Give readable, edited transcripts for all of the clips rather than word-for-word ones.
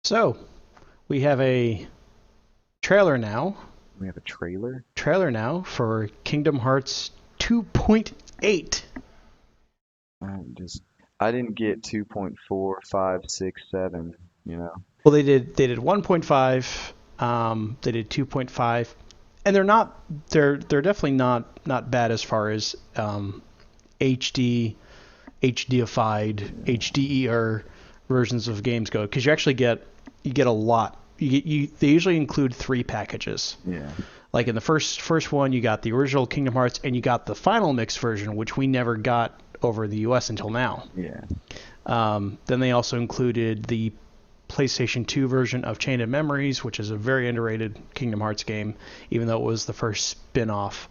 So we have a trailer now. We have a trailer. Trailer now for Kingdom Hearts 2.8. Just I didn't get 2.4, 5, 6, 7. You know. Well, they did 1.5. They did 2.5, and they're definitely not bad as far as HD HDified HDER versions of games go, because you get a lot. They usually include three packages. Yeah. Like in the first one, you got the original Kingdom Hearts, and you got the final mix version, which we never got over the U.S. until now. Yeah. Then they also included the PlayStation 2 version of Chain of Memories, which is a very underrated Kingdom Hearts game, even though it was the first spin-off.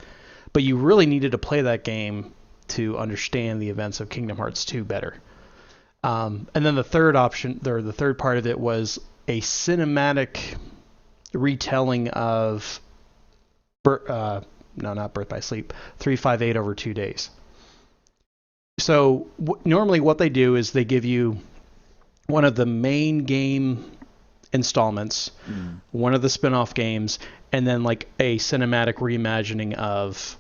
But you really needed to play that game to understand the events of Kingdom Hearts 2 better. And then the third option, or the third part of it, was a cinematic retelling of no, not Birth by Sleep, 358 over 2 days. So normally what they do is they give you one of the main game installments, Mm. one of the spin-off games, and then like a cinematic reimagining of,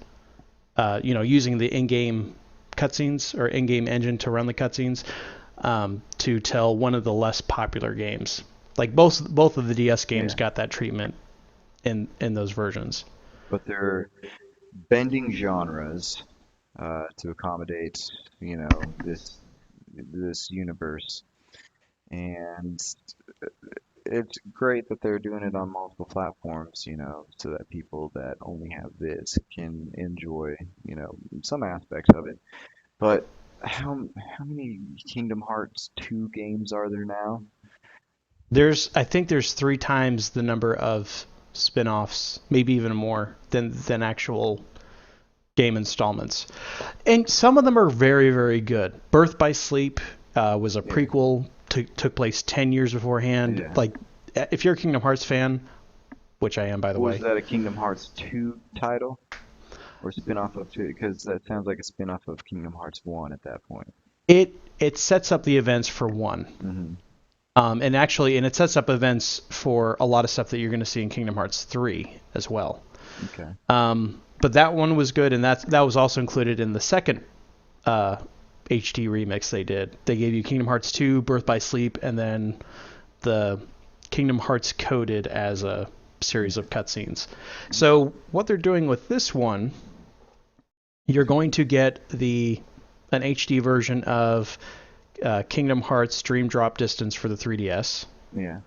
using the in-game cutscenes or in-game engine to run the cutscenes, to tell one of the less popular games. Like both of the DS games Yeah. got that treatment in those versions. But they're bending genres to accommodate, this universe, and it's great that they're doing it on multiple platforms, so that people that only have this can enjoy, some aspects of it. But how many Kingdom Hearts 2 games are there now? I think there's three times the number of spin-offs, maybe even more than actual game installments, and some of them are very very good. Birth by Sleep was a Yeah, prequel, took place 10 years beforehand. yeah. Like, if you're a Kingdom Hearts fan, which I am, by the Was way, that a Kingdom Hearts 2 title or spin-off of 2? Because that sounds like a spin-off of Kingdom Hearts 1 at that point. it sets up the events for one. Hmm. And it sets up events for a lot of stuff that you're going to see in Kingdom Hearts 3 as well. Okay. But that one was good, and that was also included in the second uh, HD remix they did. They gave you Kingdom Hearts 2, Birth by Sleep, and then the Kingdom Hearts coded as a series of cutscenes. So what they're doing with this one, you're going to get an HD version of Kingdom Hearts Dream Drop Distance for the 3DS, Yeah.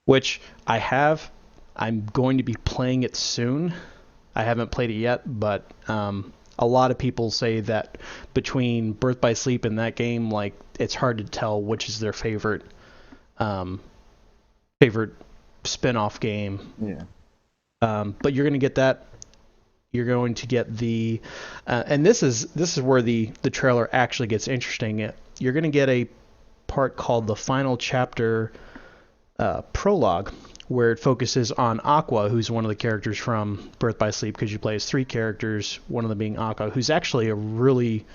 which I have. I'm going to be playing it soon. I haven't played it yet, but a lot of people say that between Birth by Sleep and that game, like, it's hard to tell which is their um, favorite spin-off game. Yeah. But you're going to get that. You're going to get and this is where the trailer actually gets interesting. You're going to get a part called the final chapter prologue, where it focuses on Aqua, who's one of the characters from Birth by Sleep, because you play as three characters, one of them being Aqua, who's actually a really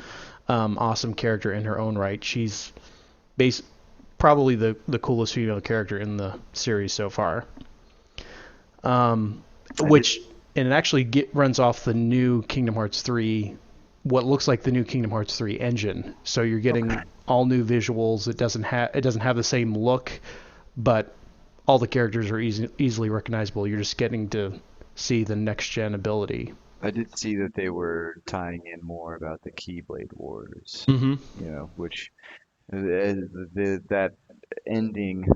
awesome character in her own right. She's base, probably the coolest female character in the series so far. I did. Which and it actually runs off the new Kingdom Hearts 3, what looks like the new Kingdom Hearts 3 engine. So you're getting Okay. all new visuals. It doesn't have the same look, but all the characters are easily recognizable. You're just getting to see the next gen ability. I did see that they were tying in more about the Keyblade Wars, Mm-hmm. which that ending,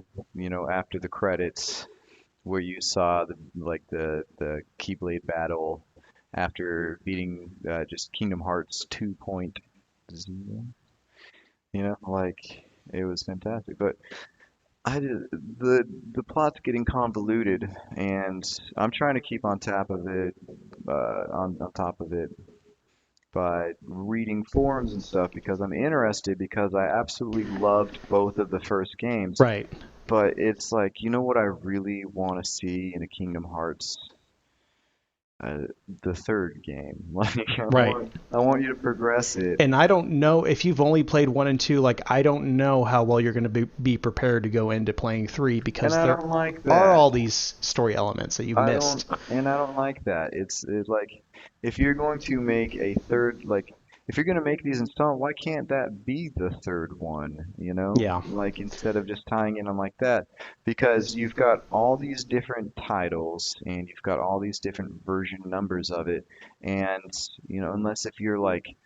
after the credits, where you saw the Keyblade battle after beating just Kingdom Hearts 2.0, like it was fantastic. But I did, the plot's getting convoluted, and I'm trying to keep on top of it, on top of it by reading forums and stuff because I'm interested because I absolutely loved both of the first games. Right. But it's like, you know what I really want to see in a Kingdom Hearts uh, the third game. Like Right. I want you to progress it. And I don't know if you've only played 1 and 2, like I don't know how well you're going to be prepared to go into playing 3 And because I there don't like are that. all these story elements that you've missed. And I don't like that. It's like if you're going to make a third, like if you're going to make these installments, why can't that be the third one? You know, Yeah. like instead of just tying in them like that, because you've got all these different titles and you've got all these different version numbers of it, and you know, unless if you're like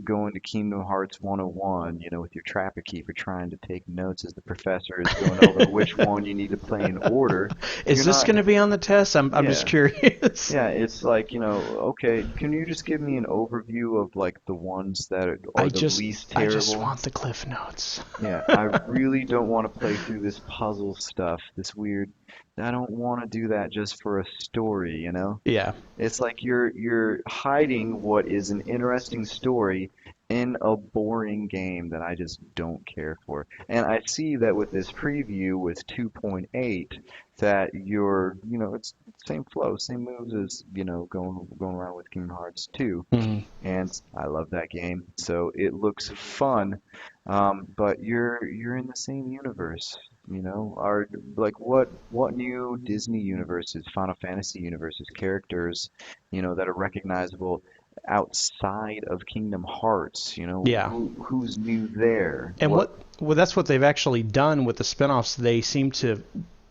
going to Kingdom Hearts 101, you know, with your trapper keeper trying to take notes as the professor is going over which one you need to play in order. Is You're this not, going to be on the test? I'm just yeah, curious. yeah, it's like, you know, okay, can you just give me an overview of like the ones that are the least I just terrible? want the cliff notes. Yeah, I really don't want to play through this puzzle stuff, this weird. I don't want to do that just for a story, you know? Yeah. It's like you're hiding what is an interesting story in a boring game that I just don't care for. And I see that with this preview with 2.8 that you know, it's same flow, same moves as, you know, going around with Kingdom Hearts 2. Mhm. And I love that game, so it looks fun. But you're in the same universe, you know? Are like what new Disney universes, Final Fantasy universes, characters, you know, that are recognizable outside of Kingdom Hearts, you know, Yeah. who's new there? And What well that's what they've actually done with the spin-offs.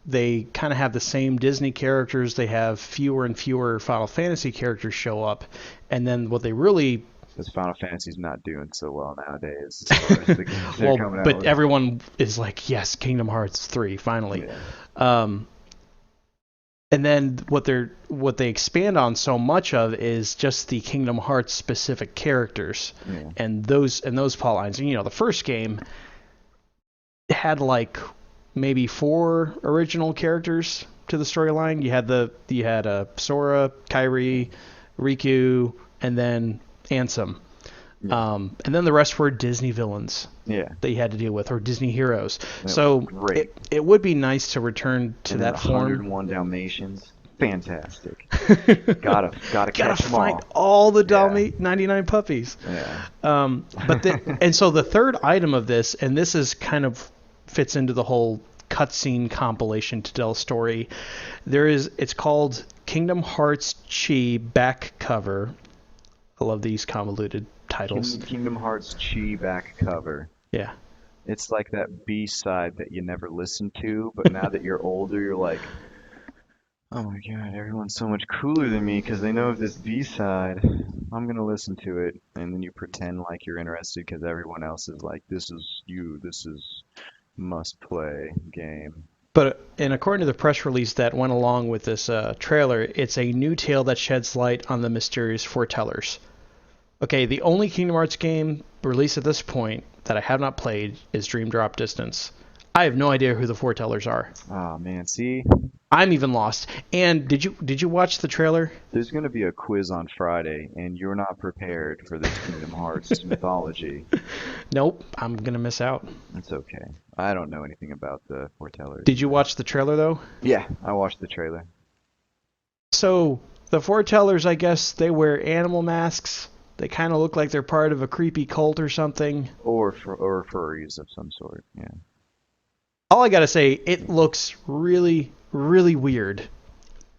They kind of have the same Disney characters. They have fewer and fewer Final Fantasy characters show up. And then what they really because Final Fantasy's not doing so well nowadays as far as the games they're well, coming out but with. everyone is like, yes, Kingdom Hearts 3 finally. Yeah, Um, and then what they expand on so much of is just the Kingdom Hearts specific characters yeah. and those plot lines. And you know, the first game had like maybe 4 original characters to the storyline. You had Sora, KHIII, Riku, and then Ansem. Yeah. And then the rest were Disney villains Yeah. that you had to deal with, or Disney heroes. That was So great. it would be nice to return to And then that form. 101 Dalmatians. Fantastic. Gotta Gotta catch them find all. all the Yeah. 99 puppies. Yeah. But then, and so the third item of this, and this is kind of fits into the whole cutscene compilation to tell a story. It's called Kingdom Hearts Chi back cover. I love these convoluted titles. Kingdom Hearts Chi back cover. Yeah. It's like that B-side that you never listened to, but now that you're older, you're like, oh my God, everyone's so much cooler than me because they know of this B-side. I'm gonna listen to it, and then you pretend like you're interested because everyone else is like, this is you, this is must play game. But and according to the press release that went along with this trailer, it's a new tale that sheds light on the mysterious foretellers. Okay, the only Kingdom Hearts game released at this point that I have not played is Dream Drop Distance. I have no idea who the foretellers are. Oh man, see, I'm even lost. And did you watch the trailer? there's gonna be a quiz on Friday, and you're not prepared for this Kingdom Hearts mythology. Nope, I'm gonna miss out. It's okay. I don't know anything about the foretellers. Did you watch the trailer though? Yeah, I watched the trailer. So the foretellers, I guess they wear animal masks. They kind of look like they're part of a creepy cult or something. Or furries of some sort. Yeah. All I gotta say, it looks really, really weird.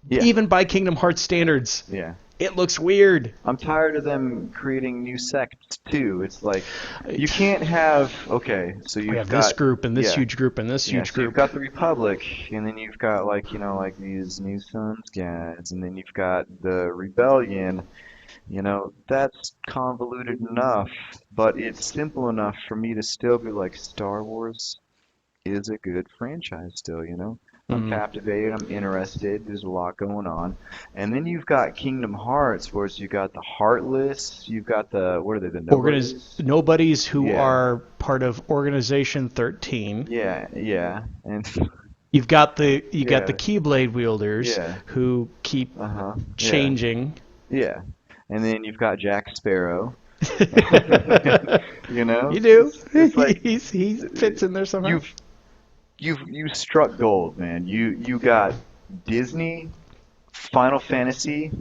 Yeah. Even by Kingdom Hearts standards, Yeah. it looks weird. I'm tired of them creating new sects too. It's like you can't have okay, so We you've have got this group and this yeah, huge group and this yeah, huge so you've group. got the Republic, and then you've got like, you know, like these New Sons guys, and then you've got the Rebellion. You know, that's convoluted enough, but it's simple enough for me to still be like Star Wars is a good franchise still, you know? I'm Mm. captivated, I'm interested, there's a lot going on. And then you've got Kingdom Hearts, where you've got the Heartless, you've got the, what are they, the Nobodies? Nobodies who Yeah, are part of Organization 13. yeah, yeah, and You got the yeah, Keyblade wielders yeah, who keep uh-huh, yeah, changing. yeah. And then you've got Jack Sparrow. You You know, do. it's like He fits in there somehow. you've you struck gold, man. You got Disney, Final Fantasy,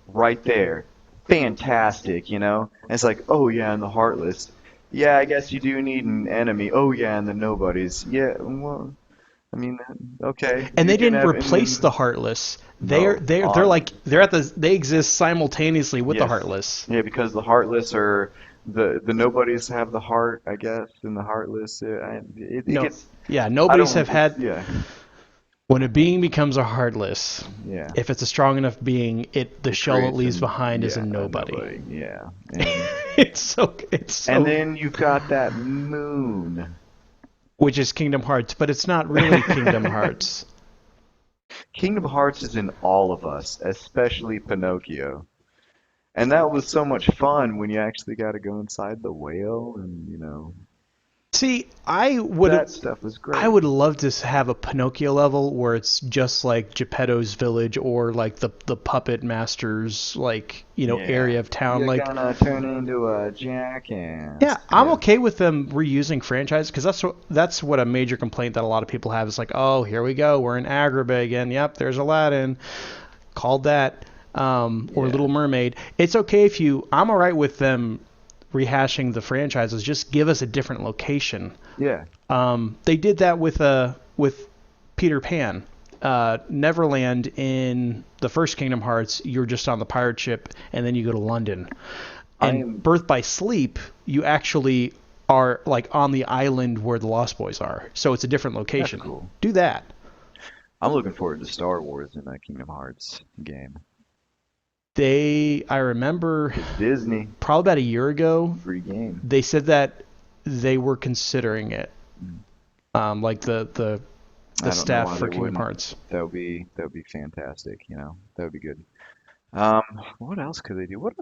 right there. Fantastic, you know? And it's like, oh yeah, and the Heartless. Yeah, I guess you do need an enemy. Oh yeah, and the Nobodies. Yeah, well, I mean, okay, And you they can didn't have, and replace the then Heartless. They're no, they're they're on, like they're at the they exist simultaneously with the yes, Heartless. yeah, because the Heartless are the Nobodies have the heart, I guess, and the Heartless. It No, gets, yeah, I nobody's don't, have it's had yeah, when a being becomes a Heartless. yeah. If it's a strong enough being, the It shell it creates leaves an behind is a yeah, a nobody. nobody, yeah, and It's and so then you've got that moon. which is Kingdom Hearts, but it's not really Kingdom Hearts. Kingdom Hearts is in all of us, especially Pinocchio. And that was so much fun when you actually got to go inside the whale and, See, that stuff was I great. would love to have a Pinocchio level where it's just like Geppetto's village or like the puppet master's like, Yeah. area of town. You're Like, gonna turn into a yeah, jackass. I'm Yeah. okay with them reusing franchise because that's what a major complaint that a lot of people have is like, oh, here we go, we're in Agrabah again. Yep, there's Aladdin, called that, or Yeah. Little Mermaid. It's okay if I'm all right with them rehashing the franchises. Just give us a different location. Yeah. They did that with Peter Pan. Neverland in the first Kingdom Hearts, you're just on the pirate ship and then you go to London. I And am Birth by Sleep, you actually are like on the island where the Lost Boys are. So it's a different That's location. cool. Do that. I'm looking forward to Star Wars in that Kingdom Hearts game. I remember Because Disney, probably about a year ago, free game. they said that they were considering it. Mm. Like the I don't know staff why for they Kingdom wouldn't. Hearts. That would be fantastic, That would be good. What else could they do? What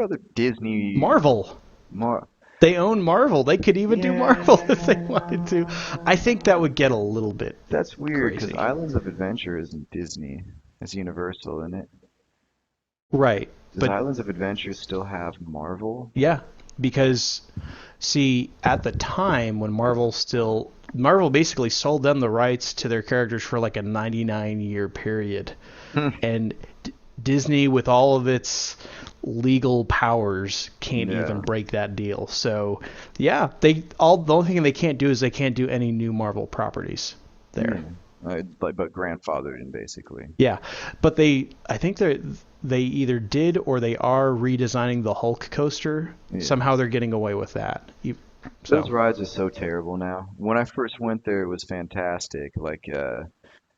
other Disney Marvel. more They own Marvel. They could even do Marvel if they wanted to. I think that Yeah. would get a little bit That's weird because crazy. Islands of Adventure isn't Disney. It's Universal, isn't it? Right. Does But Islands of Adventure still have Marvel? yeah, because see, at the time when Marvel basically sold them the rights to their characters for like a 99-year period. And Disney with all of its legal powers can't even Yeah. break that deal. So, yeah, the only thing they can't do is they can't do any new Marvel properties there. Yeah. But grandfathered in basically. Yeah, but I think they either did or they are redesigning the Hulk coaster. Yeah. Somehow they're getting away with that. Those So, rides are so terrible now. When I first went there, it was fantastic. Like,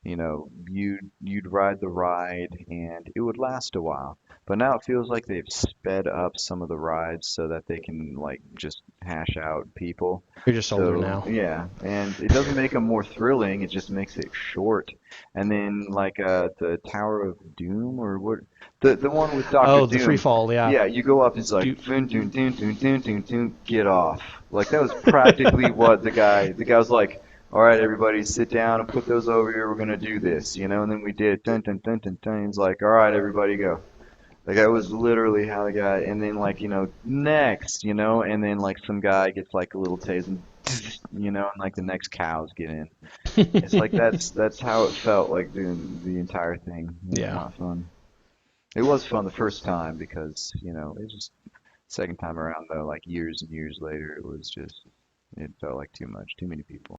you'd ride the ride and it would last a while. But now it feels like they've sped up some of the rides so that they can like just hash out people. you're just older So now. yeah, and it doesn't make them more thrilling, it just makes it short. And then like the Tower of Doom or what the one with Doctor Oh, the free Doom. fall, yeah. Yeah, you go up, it's like Do, dun, dun, dun, dun, dun, dun, dun, get off. Like that was practically what the guy was like, all right, everybody, sit down and put those over here. We're gonna do this. And then we did. Dun dun dun dun dun. He's like, all right, everybody, go. Like that was literally how the guy. And then like next. And then like some guy gets like a little taste, and like the next cows get in. It's like that's how it felt like doing the entire thing. It was yeah. not fun. It was fun the first time because it was just second time around though, like years and years later, it felt like too much, too many people.